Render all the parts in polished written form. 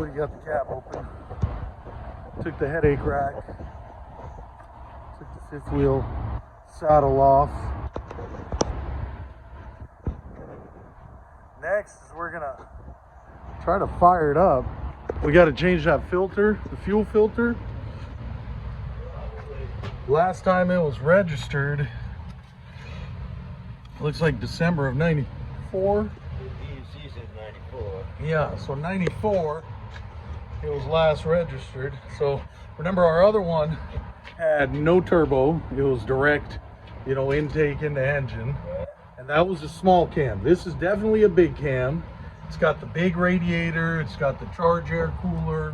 Woody got the cab open. Took the headache rack. Took the fifth wheel saddle off. Next is we're gonna try to fire it up. We got to change that filter, the fuel filter. Last time it was registered, looks like December of 94. He said 94. Yeah, so 94 it was last registered. So remember, our other one had no turbo. It was direct, you know, intake into engine. And that was a small cam. This is definitely a big cam. It's got the big radiator, it's got the charge air cooler.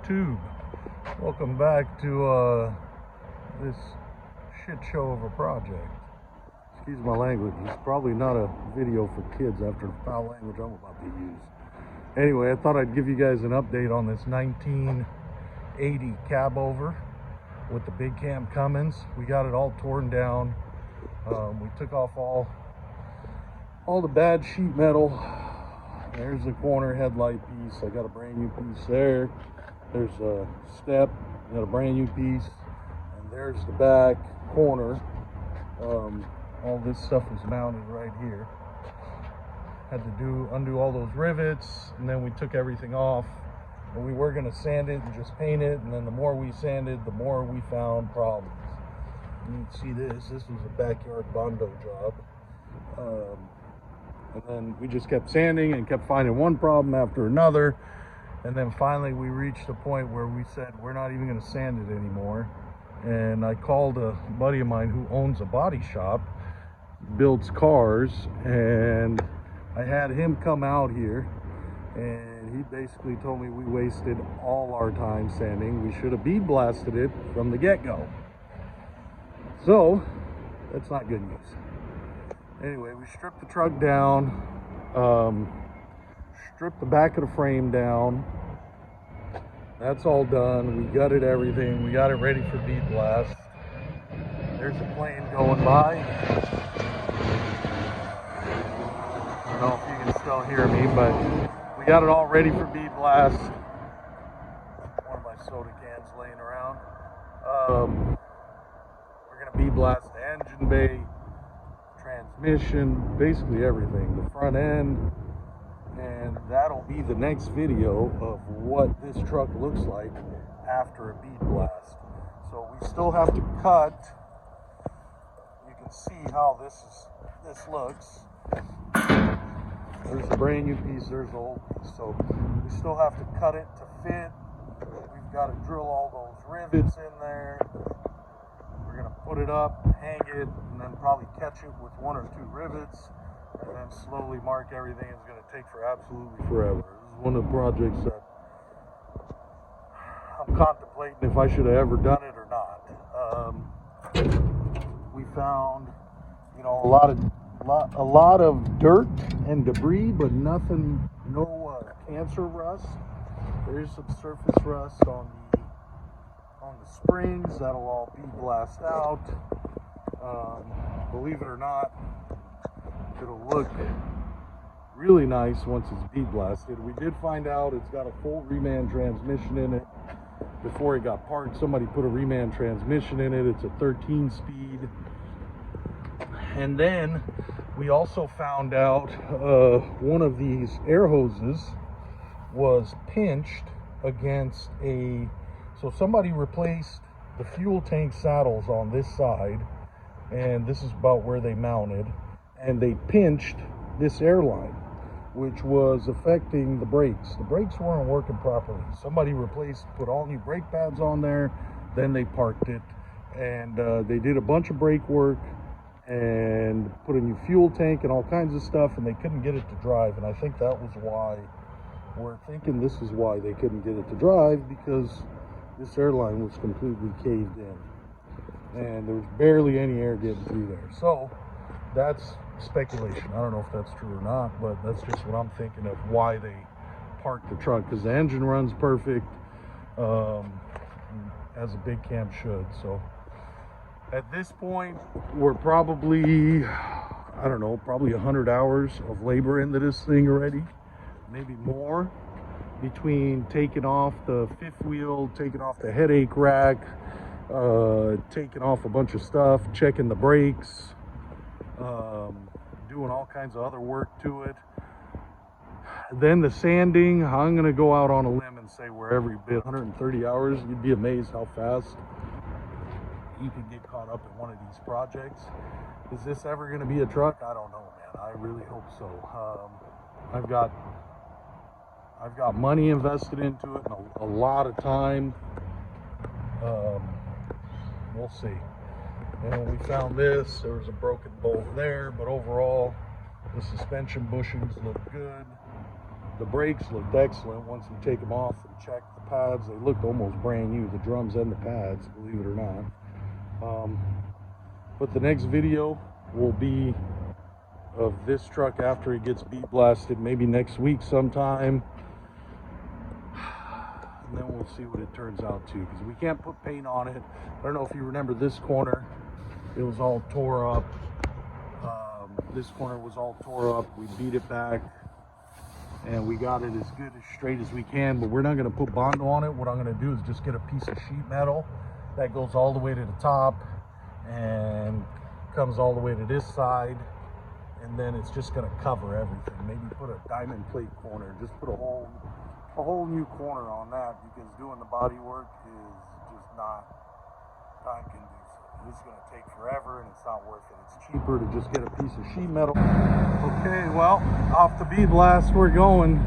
YouTube, welcome back to this shit show of a project. Excuse my language, it's probably not a video for kids after the foul language I'm about to use. Anyway, I thought I'd give you guys an update on this 1980 cab over with the big cam Cummins. We got it all torn down. We took off all the bad sheet metal. There's the corner headlight piece. I got a brand new piece there. There's a step, got a brand new piece, and there's the back corner. All this stuff was mounted right here. Had to undo all those rivets, and then we took everything off. And we were gonna sand it and just paint it, and then the more we sanded, the more we found problems. You can see this was a backyard Bondo job. And then we just kept sanding and kept finding one problem after another. And then finally we reached a point where we said, we're not even gonna sand it anymore. And I called a buddy of mine who owns a body shop, builds cars, and I had him come out here, and he basically told me we wasted all our time sanding. We should have bead blasted it from the get-go. So that's not good news. Anyway, we stripped the truck down, stripped the back of the frame down. That's all done. We gutted everything. We got it ready for bead blast. There's a plane going by. I don't know if you can still hear me, but we got it all ready for bead blast. One of my soda cans laying around. We're gonna bead blast the engine bay, transmission, basically everything, the front end, and that'll be the next video of what this truck looks like after a bead blast. So we still have to cut. You can see how this looks. There's a brand new piece, there's the old piece. So we still have to cut it to fit. We've got to drill all those rivets in there. We're gonna put it up, hang it, and then probably catch it with one or two rivets, and then slowly mark everything. It's gonna take for absolutely forever. This is one of the projects that I'm contemplating if I should have ever done it or not. We found, you know, a lot of A lot of dirt and debris, but nothing, no cancer rust. There is some surface rust on the springs. That'll all be blasted out. Believe it or not, it'll look really nice once it's bead blasted. We did find out it's got a full reman transmission in it. Before it got parked, somebody put a reman transmission in it. It's a 13 speed. And then we also found out one of these air hoses was pinched against so somebody replaced the fuel tank saddles on this side, and this is about where they mounted, and they pinched this airline, which was affecting the brakes. The brakes weren't working properly. Somebody put all new brake pads on there, then they parked it, and they did a bunch of brake work and put a new fuel tank and all kinds of stuff, and they couldn't get it to drive. And I think that was why, we're thinking this is why they couldn't get it to drive, because this airline was completely caved in and there was barely any air getting through there. So that's speculation. I don't know if that's true or not, but that's just what I'm thinking of why they parked the truck, because the engine runs perfect, as a big cam should. So at this point, we're probably, I don't know, probably 100 hours of labor into this thing already, maybe more, between taking off the fifth wheel, taking off the headache rack, taking off a bunch of stuff, checking the brakes, doing all kinds of other work to it. Then the sanding, I'm gonna go out on a limb and say we're every bit 130 hours. You'd be amazed how fast you can get caught up in one of these projects. Is this ever gonna be a truck? I don't know, man. I really hope so. I've got money invested into it and a lot of time. We'll see. And when we found this, there was a broken bolt there, but overall, the suspension bushings look good. The brakes looked excellent once we take them off and check the pads. They looked almost brand new, the drums and the pads, believe it or not. But the next video will be of this truck after it gets bead blasted, maybe next week sometime. And then we'll see what it turns out to, because we can't put paint on it. I don't know if you remember this corner, it was all tore up. This corner was all tore up. We beat it back and we got it as good as straight as we can, but we're not going to put Bondo on it. What I'm going to do is just get a piece of sheet metal that goes all the way to the top and comes all the way to this side, and then it's just going to cover everything. Maybe put a diamond plate corner, just put a whole new corner on that, because doing the body work is just not time consuming. This is going to take forever and it's not worth it. It's cheaper to just get a piece of sheet metal. Okay, well, off the bead blast we're going.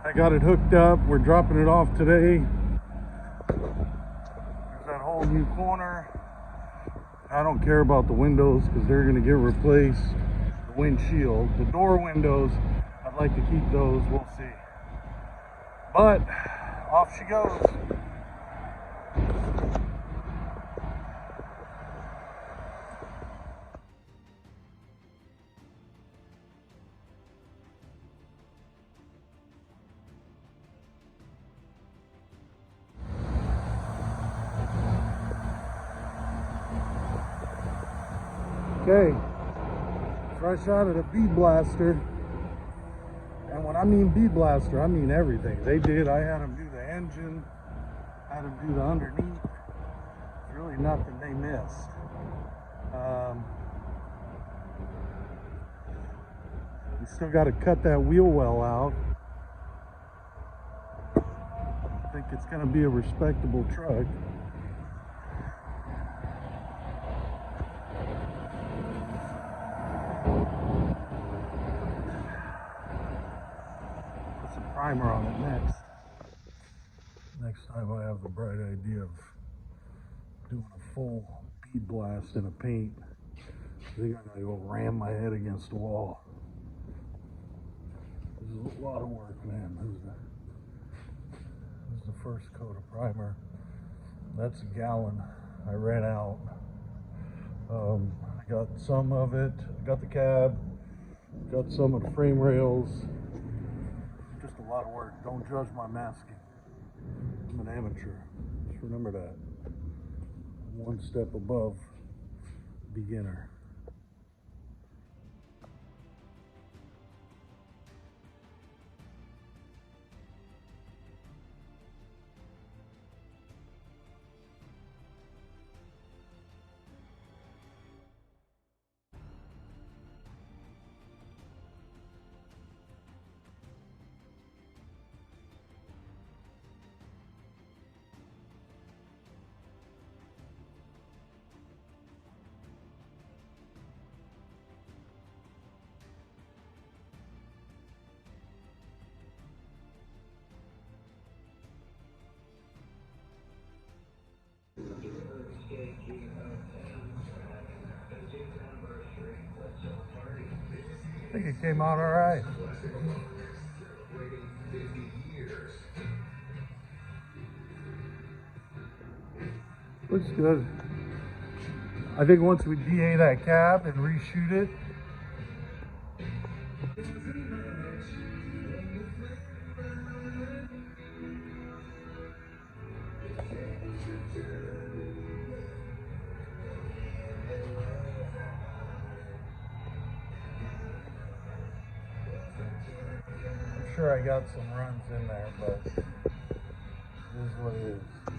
I got it hooked up. We're dropping it off today. There's that whole new corner. I don't care about the windows because they're going to get replaced. The windshield, the door windows, I'd like to keep those. We'll see. But off she goes. Okay, fresh out of the bead blaster. And when I mean bead blaster, I mean everything. I had them do the engine, had them do the underneath. There's really nothing they missed. We still got to cut that wheel well out. I think it's going to be a respectable truck. Primer on it next time I have the bright idea of doing a full bead blast in a paint. I think I'm gonna go ram my head against the wall. This is a lot of work, man. This is the first coat of primer. That's a gallon. I ran out. I got some of it, got the cab, got some of the frame rails. Just a lot of work. Don't judge my masking. I'm an amateur. Just remember that. One step above beginner. I think it came out all right. Looks good. I think once we DA that cab and reshoot it, I'm sure I got some runs in there, but it is what it is.